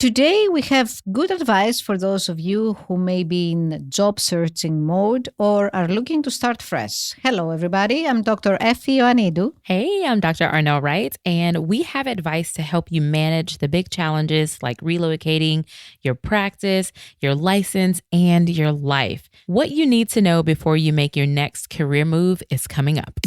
Today, we have good advice for those of you who may be in job searching mode or are looking to start fresh. Hello, everybody. I'm Dr. Effie Ioannidou. Hey, I'm Dr. Arnell Wright, and we have advice to help you manage the big challenges like relocating, your practice, your license, and your life. What you need to know before you make your next career move is coming up.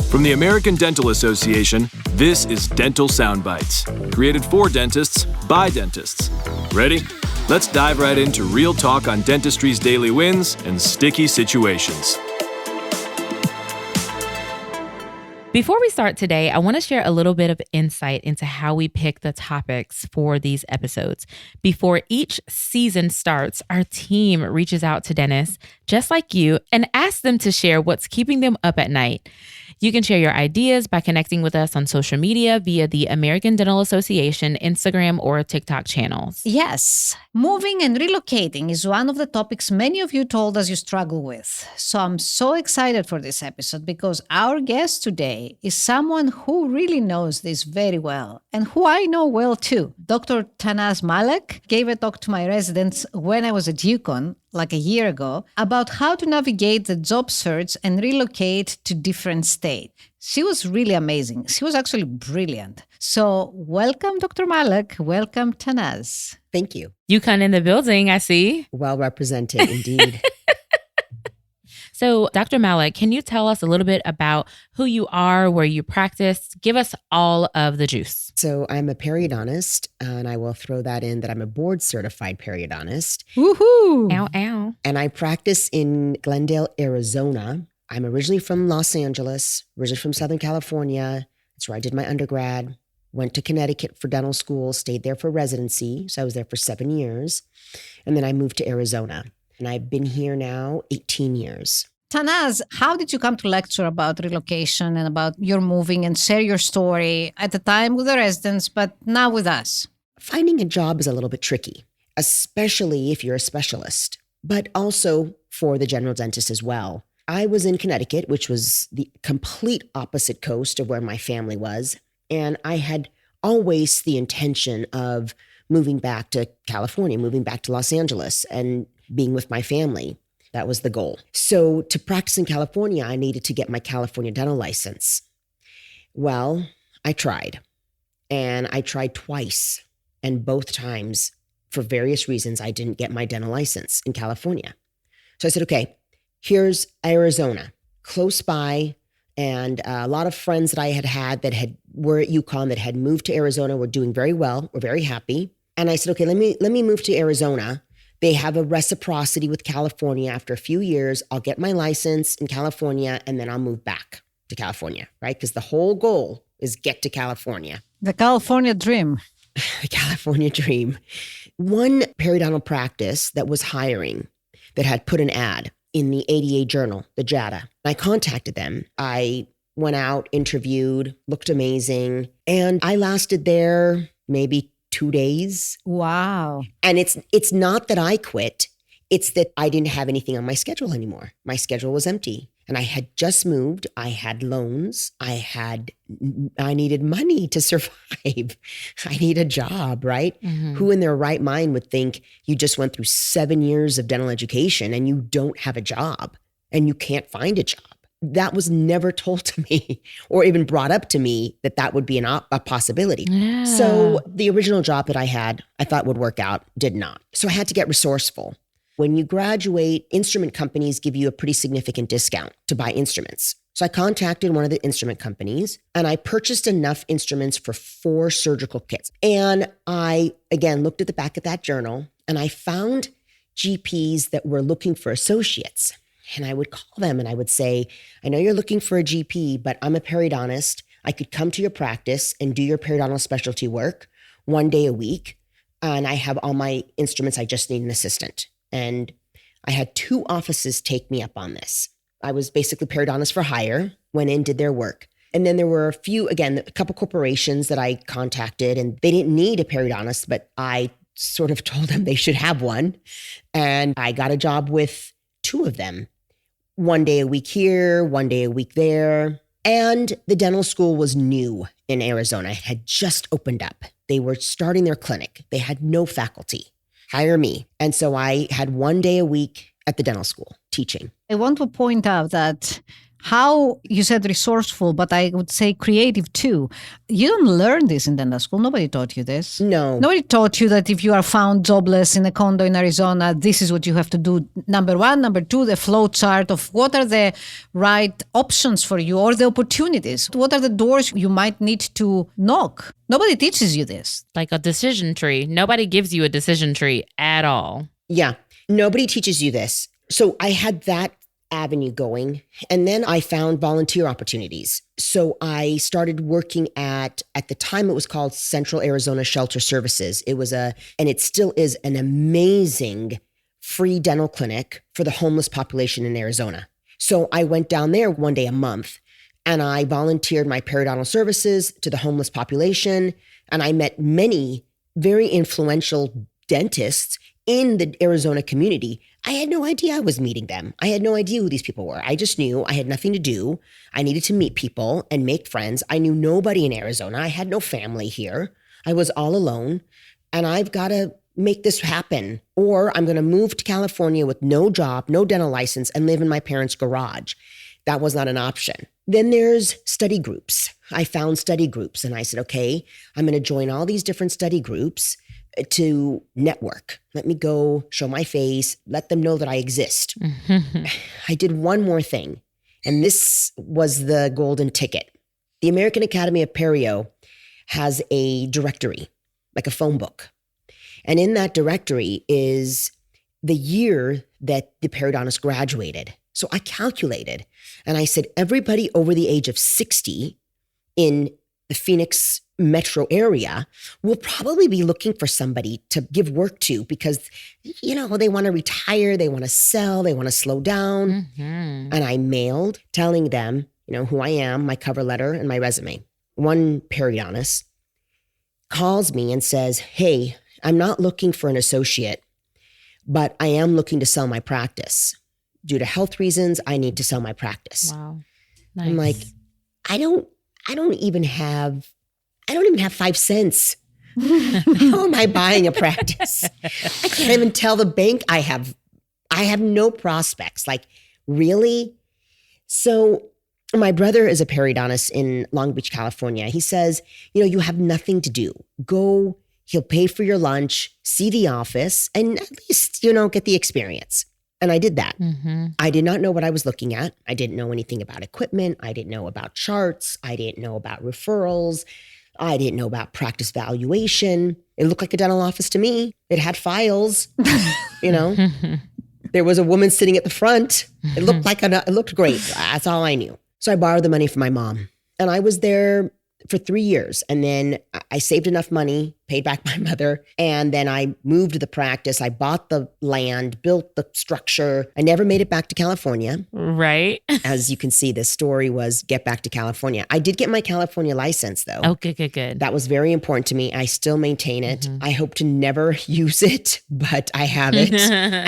From the American Dental Association, this is Dental Soundbites, created for dentists by dentists. Ready? Let's dive right into real talk on dentistry's daily wins and sticky situations. Before we start today, I want to share a little bit of insight into how we pick the topics for these episodes. Before each season starts, our team reaches out to dentists just like you and asks them to share what's keeping them up at night. You can share your ideas by connecting with us on social media via the American Dental Association Instagram or TikTok channels. Yes, moving and relocating is one of the topics many of you told us you struggle with. So I'm so excited for this episode because our guest today is someone who really knows this very well and who I know well too. Dr. Tannaz Malek gave a talk to my residents when I was at UConn like a year ago, about how to navigate the job search and relocate to different states. She was really amazing. She was actually brilliant. So welcome, Dr. Malek. Welcome, Tannaz. Thank you. UConn in the building, I see. Well represented, indeed. So, Dr. Malek, can you tell us a little bit about who you are, where you practice? Give us all of the juice. So I'm a periodontist, and I will throw that in that I'm a board-certified periodontist. Woohoo! Ow, ow. And I practice in Glendale, Arizona. I'm originally from Los Angeles, originally from Southern California. That's where I did my undergrad. Went to Connecticut for dental school, stayed there for residency. So I was there for 7 years. And then I moved to Arizona. And I've been here now 18 years. Tannaz, how did you come to lecture about relocation and about your moving and share your story at the time with the residents, but now with us? Finding a job is a little bit tricky, especially if you're a specialist, but also for the general dentist as well. I was in Connecticut, which was the complete opposite coast of where my family was. And I had always the intention of moving back to California, moving back to Los Angeles and being with my family. That was the goal. So to practice in California, I needed to get my California dental license. Well, I tried. And I tried twice. And both times, for various reasons, I didn't get my dental license in California. So I said, okay, here's Arizona, close by. And a lot of friends that I had that were at UConn that had moved to Arizona were doing very well, were very happy. And I said, okay, let me move to Arizona. They have a reciprocity with California. After a few years, I'll get my license in California and then I'll move back to California, right? Because the whole goal is get to California. The California dream. The California dream. One periodontal practice that was hiring that had put an ad in the ADA journal, the JADA. I contacted them. I went out, interviewed, looked amazing. And I lasted there maybe 2 days. Wow. And it's not that I quit. It's that I didn't have anything on my schedule anymore. My schedule was empty. And I had just moved. I had loans. I needed money to survive. I need a job, right? Mm-hmm. Who in their right mind would think you just went through 7 years of dental education and you don't have a job and you can't find a job? That was never told to me or even brought up to me that would be a possibility. Yeah. So the original job that I had, I thought would work out, did not. So I had to get resourceful. When you graduate, instrument companies give you a pretty significant discount to buy instruments. So I contacted one of the instrument companies and I purchased enough instruments for 4 surgical kits. And I, again, looked at the back of that journal and I found GPs that were looking for associates. And I would call them and I would say, I know you're looking for a GP, but I'm a periodontist. I could come to your practice and do your periodontal specialty work 1 day a week. And I have all my instruments. I just need an assistant. And I had 2 offices take me up on this. I was basically periodontist for hire, went in, did their work. And then there were a couple corporations that I contacted and they didn't need a periodontist, but I sort of told them they should have one. And I got a job with 2 of them. 1 day a week here, 1 day a week there. And the dental school was new in Arizona. It had just opened up. They were starting their clinic. They had no faculty. Hire me. And so I had 1 day a week at the dental school teaching. I want to point out that how you said resourceful, but I would say creative too. You don't learn this in dental school. Nobody taught you this. No. Nobody taught you that if you are found jobless in a condo in Arizona, this is what you have to do. Number one. Number two, the flow chart of what are the right options for you or the opportunities. What are the doors you might need to knock? Nobody teaches you this. Like a decision tree. Nobody gives you a decision tree at all. Yeah. Nobody teaches you this. So I had that avenue going. And then I found volunteer opportunities. So I started working at the time it was called Central Arizona Shelter Services. It was and it still is an amazing free dental clinic for the homeless population in Arizona. So I went down there 1 day a month and I volunteered my periodontal services to the homeless population. And I met many very influential dentists in the Arizona community. I had no idea I was meeting them. I had no idea who these people were. I just knew I had nothing to do. I needed to meet people and make friends. I knew nobody in Arizona. I had no family here. I was all alone. And I've got to make this happen. Or I'm going to move to California with no job, no dental license, and live in my parents' garage. That was not an option. Then there's study groups. I found study groups and I said, okay, I'm going to join all these different study groups to network. Let me go show my face, let them know that I exist. I did one more thing, and this was the golden ticket. The American Academy of Perio has a directory, like a phone book. And in that directory is the year that the periodontist graduated. So I calculated, and I said, everybody over the age of 60 in the Phoenix metro area will probably be looking for somebody to give work to because, they want to retire, they want to sell, they want to slow down. And I mailed telling them, who I am, my cover letter and my resume. One periodontist calls me and says, hey, I'm not looking for an associate, but I am looking to sell my practice. Due to health reasons, I need to sell my practice. Wow. Nice. I'm like, I don't even have 5 cents. How am I buying a practice? I can't even tell the bank I have no prospects. Like, really? So my brother is a periodontist in Long Beach, California. He says, you have nothing to do. Go, he'll pay for your lunch, see the office, and at least, get the experience. And I did that. I did not know what I was looking at. I didn't know anything about equipment. I didn't know about charts. I didn't know about referrals. I didn't know about practice valuation. It looked like a dental office to me. It had files, There was a woman sitting at the front. It looked great. That's all I knew. So I borrowed the money from my mom. And I was there for 3 years. And then I saved enough money, paid back my mother, and then I moved to the practice. I bought the land, built the structure. I never made it back to California. Right. As you can see, this story was get back to California. I did get my California license though. Oh, good. That was very important to me. I still maintain it. I hope to never use it, but I have it.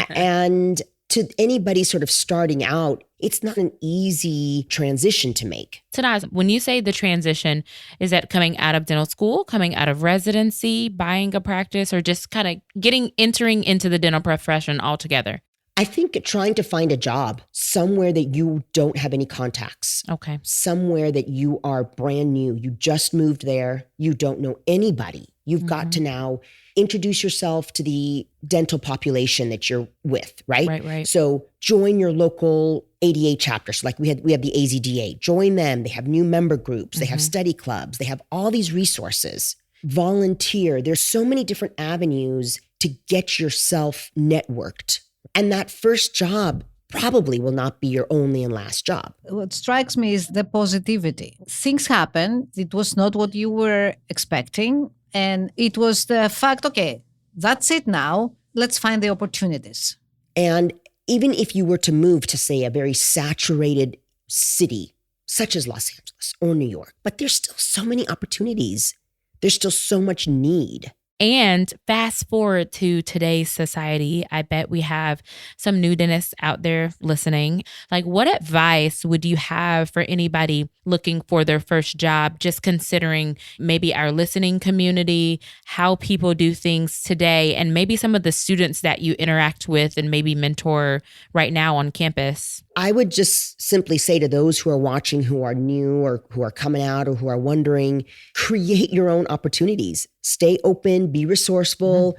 And to anybody sort of starting out, it's not an easy transition to make. Tannaz, when you say the transition, is that coming out of dental school, coming out of residency, buying a practice, or just kind of entering into the dental profession altogether? I think trying to find a job somewhere that you don't have any contacts. Okay. Somewhere that you are brand new. You just moved there. You don't know anybody. You've got to now introduce yourself to the dental population that you're with, right? Right. So join your local ADA chapter. So like we have the AZDA. Join them. They have new member groups. They have study clubs. They have all these resources. Volunteer. There's so many different avenues to get yourself networked. And that first job probably will not be your only and last job. What strikes me is the positivity. Things happen. It was not what you were expecting. And it was the fact, okay, that's it now. Let's find the opportunities. And even if you were to move to, say, a very saturated city, such as Los Angeles or New York, but there's still so many opportunities. There's still so much need. And fast forward to today's society, I bet we have some new dentists out there listening. Like, what advice would you have for anybody looking for their first job, just considering maybe our listening community, how people do things today, and maybe some of the students that you interact with and maybe mentor right now on campus? I would just simply say to those who are watching, who are new or who are coming out or who are wondering, create your own opportunities. Stay open, be resourceful,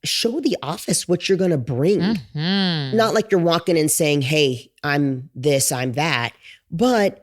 show the office what you're going to bring. Not like you're walking in saying, hey, I'm this, I'm that, but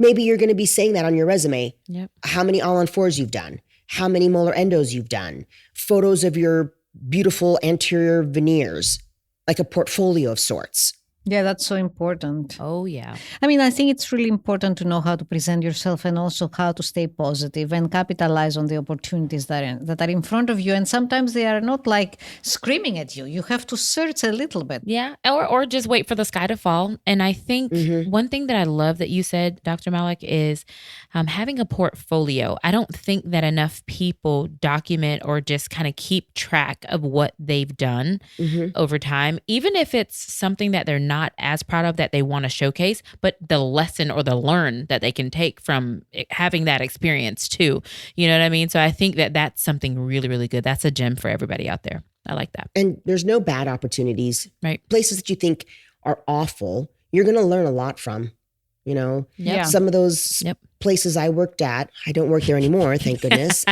maybe you're going to be saying that on your resume. Yep. How many all-on-4s you've done, how many molar endos you've done, photos of your beautiful anterior veneers, like a portfolio of sorts. Yeah, that's so important. Oh, yeah. I mean, I think it's really important to know how to present yourself and also how to stay positive and capitalize on the opportunities that are in front of you. And sometimes they are not like screaming at you. You have to search a little bit. Yeah. Or just wait for the sky to fall. And I think one thing that I love that you said, Dr. Malek, is having a portfolio. I don't think that enough people document or just kind of keep track of what they've done over time, even if it's something that they're not as proud of that they want to showcase, but the lesson or the learn that they can take from having that experience too. You know what I mean? So I think that that's something really, really good. That's a gem for everybody out there. I like that. And there's no bad opportunities. Right. Places that you think are awful, you're going to learn a lot from. You know, Yeah. some of those places I worked at, I don't work there anymore, thank goodness.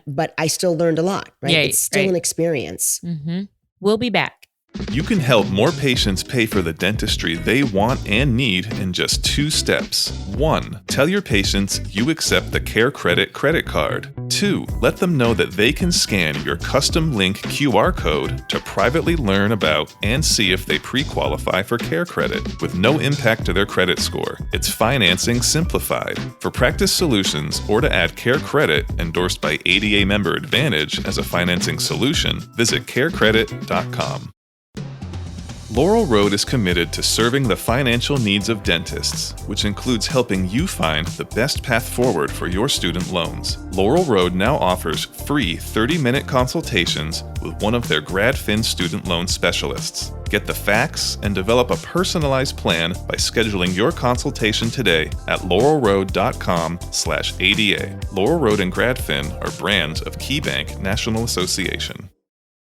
But I still learned a lot, right? It's still an experience. We'll be back. You can help more patients pay for the dentistry they want and need in just 2 steps. 1. Tell your patients you accept the Care Credit credit card. 2. Let them know that they can scan your custom link QR code to privately learn about and see if they pre-qualify for Care Credit with no impact to their credit score. It's financing simplified. For practice solutions or to add Care Credit endorsed by ADA Member Advantage as a financing solution, visit carecredit.com. Laurel Road is committed to serving the financial needs of dentists, which includes helping you find the best path forward for your student loans. Laurel Road now offers free 30-minute consultations with one of their GradFin student loan specialists. Get the facts and develop a personalized plan by scheduling your consultation today at laurelroad.com/ADA. Laurel Road and GradFin are brands of KeyBank National Association.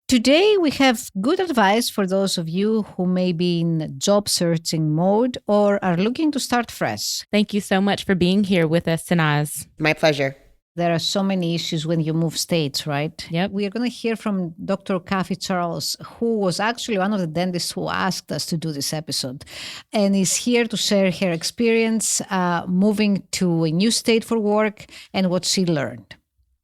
Today, we have good advice for those of you who may be in job searching mode or are looking to start fresh. Thank you so much for being here with us, Tannaz. My pleasure. There are so many issues when you move states, right? Yep. We are going to hear from Dr. Kafi Charles, who was actually one of the dentists who asked us to do this episode, and is here to share her experience moving to a new state for work and what she learned.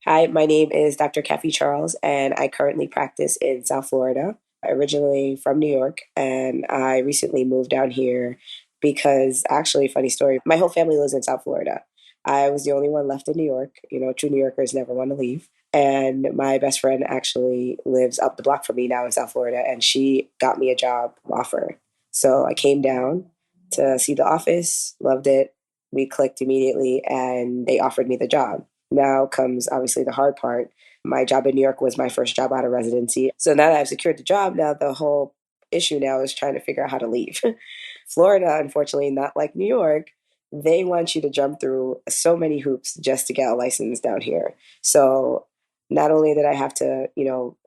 Hi, my name is Dr. Kafi Charles, and I currently practice in South Florida. Originally from New York, and I recently moved down here because, actually, funny story, my whole family lives in South Florida. I was the only one left in New York. You know, true New Yorkers never want to leave. And my best friend actually lives up the block from me now in South Florida, and she got me a job offer. So I came down to see the office, loved it. We clicked immediately, and they offered me the job. Now comes obviously the hard part. My job in New York was my first job out of residency. So now that I've secured the job, now the whole issue now is trying to figure out how to leave. Florida, unfortunately, not like New York, they want you to jump through so many hoops just to get a license down here. So not only did I have to,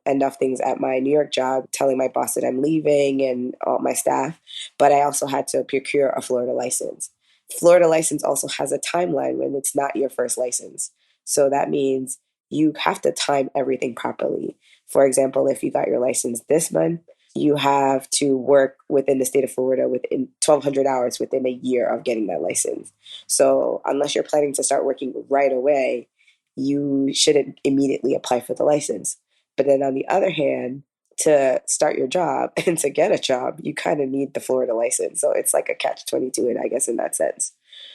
end off things at my New York job, telling my boss that I'm leaving and all my staff, but I also had to procure a Florida license. Florida license also has a timeline when it's not your first license. So that means you have to time everything properly. For example, if you got your license this month, you have to work within the state of Florida within 1,200 hours within a year of getting that license. So unless you're planning to start working right away, you shouldn't immediately apply for the license. But then on the other hand, to start your job and to get a job, you kind of need the Florida license. So it's like a catch-22, I guess, in that sense.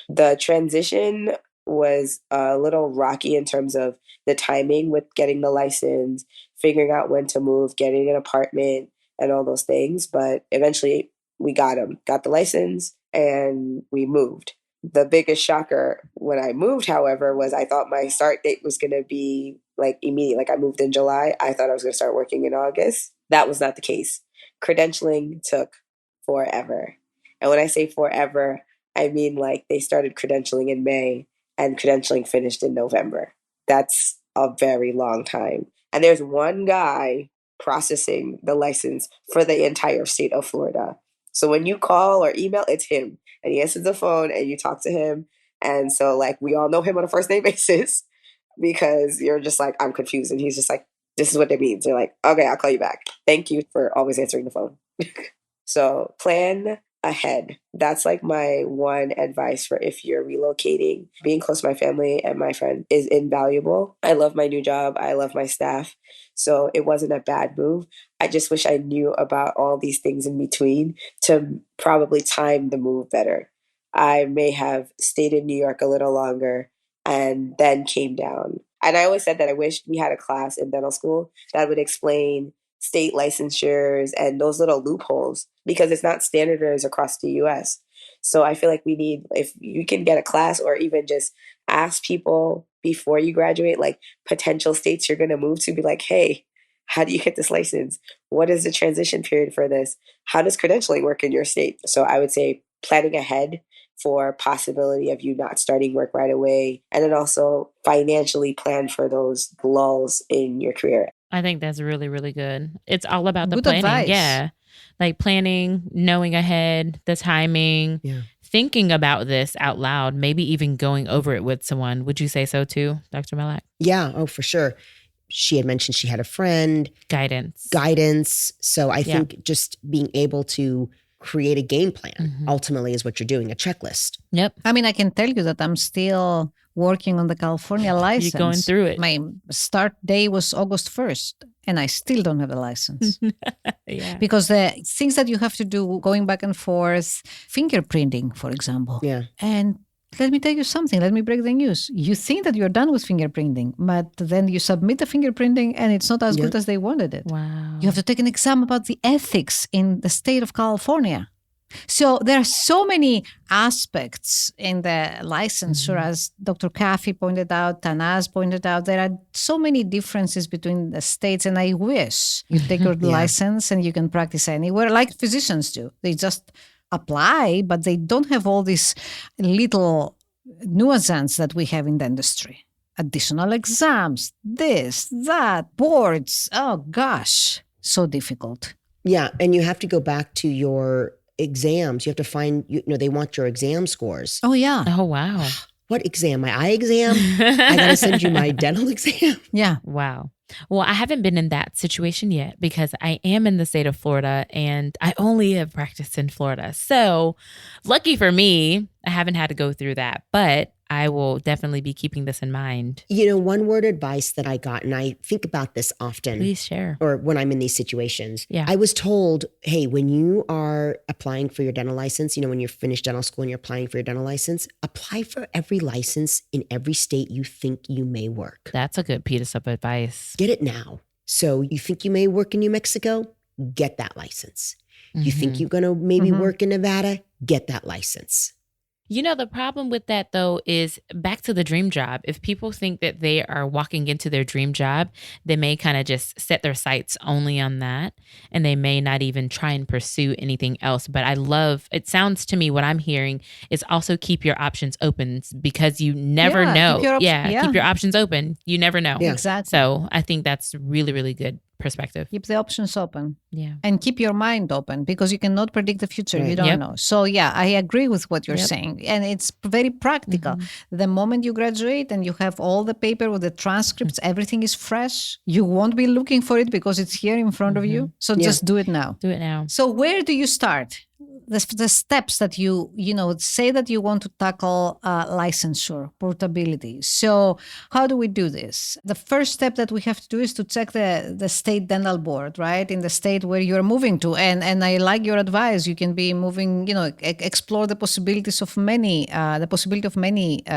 The transition was a little rocky in terms of the timing with getting the license, figuring out when to move, getting an apartment, and all those things. But eventually we got the license, and we moved. The biggest shocker when I moved, however, was I thought my start date was going to be like immediate. Like I moved in July. I thought I was going to start working in August. That was not the case. Credentialing took forever. And when I say forever, I mean like they started credentialing in May and credentialing finished in November. That's a very long time. And there's one guy processing the license for the entire state of Florida. So when you call or email, it's him. And he answers the phone and you talk to him. And so like we all know him on a first name basis because you're just like, I'm confused. And he's just like, this is what it means. You're like, okay, I'll call you back. Thank you for always answering the phone. So plan ahead. That's like my one advice for if you're relocating. Being close to my family and my friend is invaluable. I love my new job. I love my staff. So it wasn't a bad move. I just wish I knew about all these things in between to probably time the move better. I may have stayed in New York a little longer and then came down. And I always said that I wished we had a class in dental school that would explain state licensures and those little loopholes because it's not standardized across the US. So I feel like we need, if you can get a class or even just ask people before you graduate, like potential states you're going to move to, be like, hey, how do you get this license? What is the transition period for this? How does credentialing work in your state? So I would say planning ahead for possibility of you not starting work right away, and then also financially plan for those lulls in your career. I think that's really, really good. It's all about the Good planning. advice. Yeah. Like planning, knowing ahead, the timing, thinking about this out loud, maybe even going over it with someone. Would you say so too, Dr. Malak? Yeah. Oh, for sure. She had mentioned she had a friend. Guidance. So I think just being able to create a game plan ultimately is what you're doing, a checklist. Yep. I mean, I can tell you that I'm still working on the California license. You're going through it. My start day was August 1st, and I still don't have a license. Yeah. Because the things that you have to do, going back and forth, fingerprinting, for example. Yeah. And let me tell you something. Let me break the news. You think that you're done with fingerprinting, but then you submit the fingerprinting and it's not as good as they wanted it. Wow. You have to take an exam about the ethics in the state of California. So there are so many aspects in the licensure, as Dr. Kafi pointed out, Tannaz pointed out. There are so many differences between the states, and I wish you take your license and you can practice anywhere, like physicians do. They just apply, but they don't have all these little nuances that we have in the industry. Additional exams, this, that, boards. Oh, gosh, so difficult. Yeah, and you have to go back to your exams. You have to find, they want your exam scores. Oh, yeah. Oh, wow. What exam? My eye exam? I got to send you my dental exam? Yeah. Wow. Well, I haven't been in that situation yet because I am in the state of Florida and I only have practiced in Florida. So lucky for me, I haven't had to go through that, but I will definitely be keeping this in mind. One word advice that I got, and I think about this often. Please share. Or when I'm in these situations. Yeah. I was told, hey, when you are applying for your dental license, when you're finished dental school and you're applying for your dental license, apply for every license in every state you think you may work. That's a good piece of advice. Get it now. So you think you may work in New Mexico? Get that license. You think you're going to maybe work in Nevada? Get that license. The problem with that, though, is back to the dream job. If people think that they are walking into their dream job, they may kind of just set their sights only on that, and they may not even try and pursue anything else. But it sounds to me, what I'm hearing is also keep your options open because you never know. Keep your options open. You never know. Yeah. Exactly. So I think that's really, really good perspective. Keep the options open. Yeah. And keep your mind open because you cannot predict the future. Right. You don't know. So I agree with what you're saying. And it's very practical. The moment you graduate and you have all the paper with the transcripts, everything is fresh. You won't be looking for it because it's here in front of you. So just do it now. Do it now. So where do you start? The steps that you say that you want to tackle licensure, portability. So how do we do this? The first step that we have to do is to check the state dental board, right? In the state where you're moving to. And I like your advice. You can be moving, explore the possibilities of many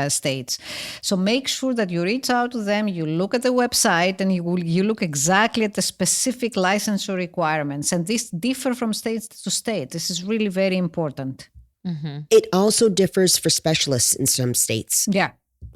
states. So make sure that you reach out to them, you look at the website, and you look exactly at the specific licensure requirements. And this differ from state to state. This is really very important. It also differs for specialists in some states. Yeah.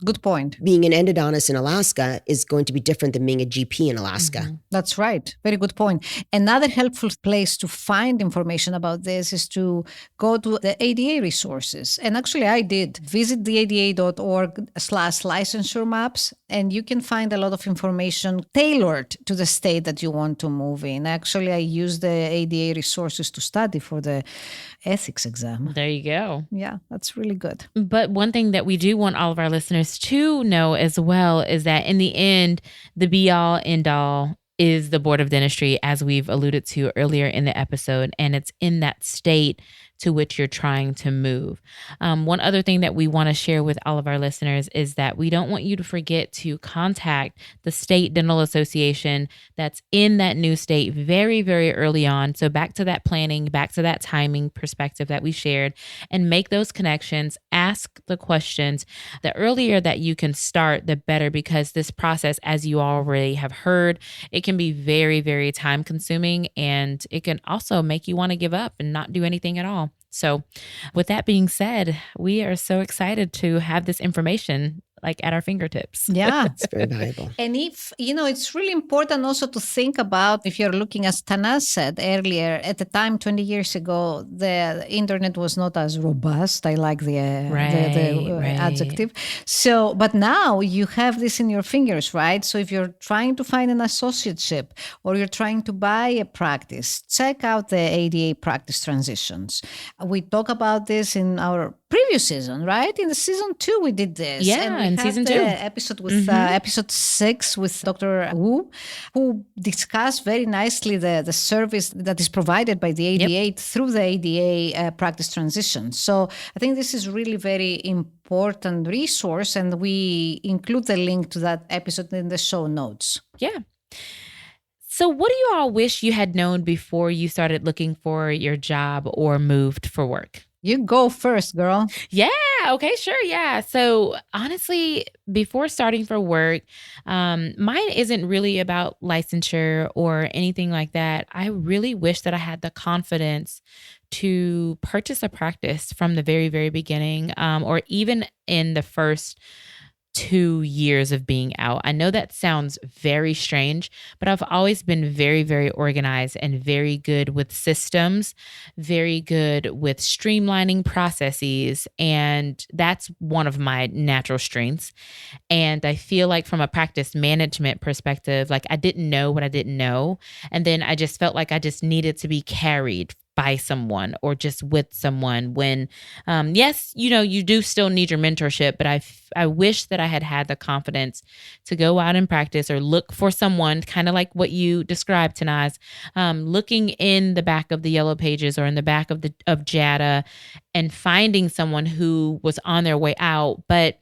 Good point. Being an endodontist in Alaska is going to be different than being a GP in Alaska. That's right. Very good point. Another helpful place to find information about this is to go to the ADA resources. And actually, I did visit the ada.org/licensure maps, and you can find a lot of information tailored to the state that you want to move in. Actually, I used the ADA resources to study for the ethics exam. There you go. Yeah, that's really good. But one thing that we do want all of our listeners to know as well is that in the end, the be all end all is the Board of Dentistry, as we've alluded to earlier in the episode, and it's in that state to which you're trying to move. One other thing that we want to share with all of our listeners is that we don't want you to forget to contact the State Dental Association that's in that new state very, very early on. So back to that planning, back to that timing perspective that we shared, and make those connections, ask the questions. The earlier that you can start, the better, because this process, as you already have heard, it can be very, very time consuming, and it can also make you want to give up and not do anything at all. So with that being said, we are so excited to have this information like at our fingertips. Yeah. It's very valuable. And if, it's really important also to think about, if you're looking, as Tannaz said earlier, at the time, 20 years ago, the internet was not as robust. I like the adjective. So, but now you have this in your fingers, right? So if you're trying to find an associateship or you're trying to buy a practice, check out the ADA practice transitions. We talk about this in our previous season, right? In the season 2, we did this. Yeah, in season 2. Episode with episode 6 with Dr. Wu, who discussed very nicely the service that is provided by the ADA through the ADA practice transition. So I think this is really very important resource, and we include the link to that episode in the show notes. Yeah. So what do you all wish you had known before you started looking for your job or moved for work? You go first, girl. Yeah. Okay, sure. Yeah. So honestly, before starting for work, mine isn't really about licensure or anything like that. I really wish that I had the confidence to purchase a practice from the very, very beginning, or even in the first 2 years of being out. I know that sounds very strange, but I've always been very, very organized and very good with systems, very good with streamlining processes. And that's one of my natural strengths. And I feel like from a practice management perspective, like I didn't know what I didn't know. And then I just felt like I just needed to be carried by someone or just with someone when, yes, you do still need your mentorship, but I wish that I had the confidence to go out and practice or look for someone kind of like what you described, Tannaz, looking in the back of the yellow pages or in the back of JADA and finding someone who was on their way out. But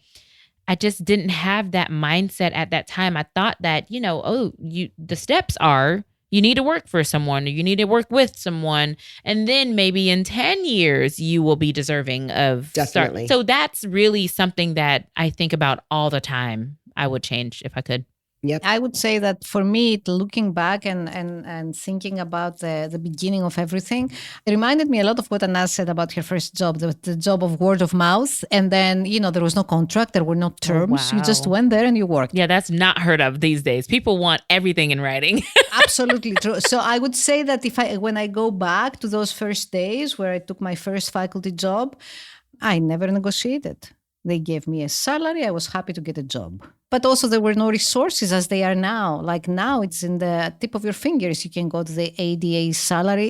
I just didn't have that mindset at that time. I thought that, the steps are, you need to work for someone or you need to work with someone. And then maybe in 10 years, you will be deserving of Definitely. So that's really something that I think about all the time. I would change if I could. Yep. I would say that for me, looking back and thinking about the beginning of everything, it reminded me a lot of what Tannaz said about her first job, the job of word of mouth. And then, there was no contract, there were no terms. wow. You just went there and you worked. Yeah, that's not heard of these days. People want everything in writing. Absolutely true. So I would say that when I go back to those first days where I took my first faculty job, I never negotiated. They gave me a salary. I was happy to get a job. But also there were no resources as they are now. Like now it's in the tip of your fingers. You can go to the ADA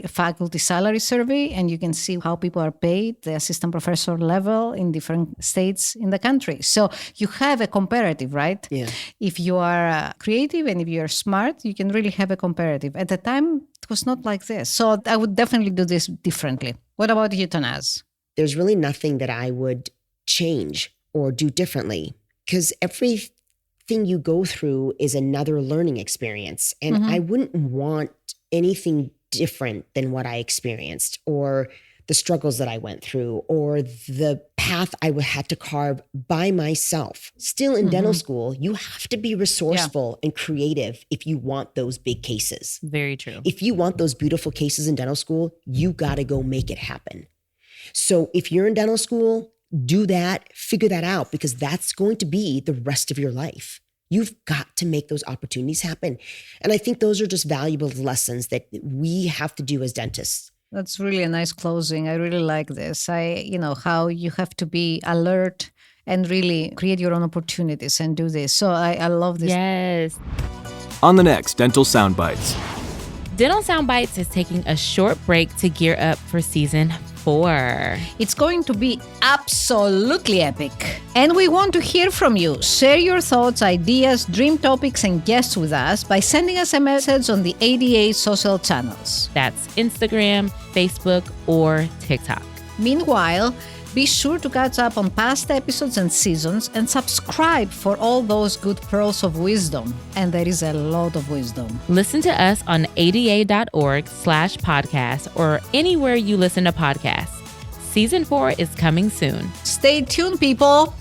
faculty salary survey, and you can see how people are paid, the assistant professor level in different states in the country. So you have a comparative, right? Yeah. If you are creative and if you are smart, you can really have a comparative. At the time, it was not like this. So I would definitely do this differently. What about you, Tannaz? There's really nothing that I would change or do differently, because everything you go through is another learning experience. And I wouldn't want anything different than what I experienced or the struggles that I went through or the path I had to carve by myself. Still in dental school, you have to be resourceful and creative if you want those big cases. Very true. If you want those beautiful cases in dental school, you got to go make it happen. So if you're in dental school, do that, figure that out, because that's going to be the rest of your life. You've got to make those opportunities happen. And I think those are just valuable lessons that we have to do as dentists. That's really a nice closing. I really like this. How you have to be alert and really create your own opportunities and do this. So I love this. Yes. On the next Dental Soundbites. Dental Soundbites is taking a short break to gear up for season 4. It's going to be absolutely epic. And we want to hear from you. Share your thoughts, ideas, dream topics, and guests with us by sending us a message on the ADA social channels. That's Instagram, Facebook, or TikTok. Meanwhile, be sure to catch up on past episodes and seasons and subscribe for all those good pearls of wisdom. And there is a lot of wisdom. Listen to us on ada.org/podcast or anywhere you listen to podcasts. Season 4 is coming soon. Stay tuned, people.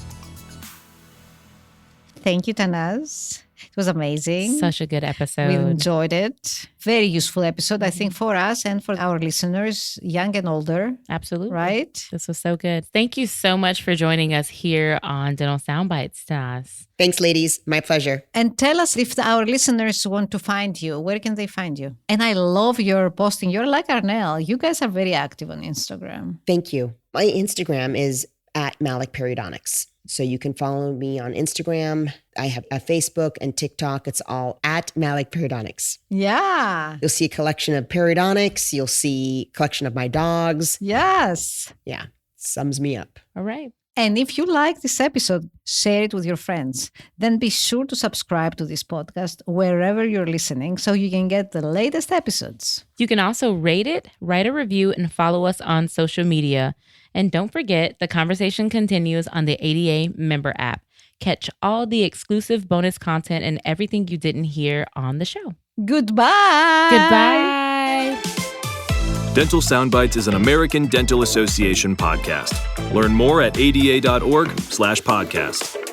Thank you, Tannaz. It was amazing. Such a good episode. We enjoyed it. Very useful episode, I think, for us and for our listeners, young and older. Absolutely. Right? This was so good. Thank you so much for joining us here on Dental Soundbites, Tannaz. Thanks, ladies. My pleasure. And tell us if our listeners want to find you, where can they find you? And I love your posting. You're like Arnell. You guys are very active on Instagram. Thank you. My Instagram is at Malek Periodontics. So you can follow me on Instagram. I have a Facebook and TikTok. It's all at Malek Periodontics. Yeah. You'll see a collection of periodontics. You'll see a collection of my dogs. Yes. Yeah, sums me up. All right. And if you like this episode, share it with your friends. Then be sure to subscribe to this podcast wherever you're listening so you can get the latest episodes. You can also rate it, write a review, and follow us on social media. And don't forget, the conversation continues on the ADA member app. Catch all the exclusive bonus content and everything you didn't hear on the show. Goodbye. Goodbye. Dental Soundbites is an American Dental Association podcast. Learn more at ada.org/podcast.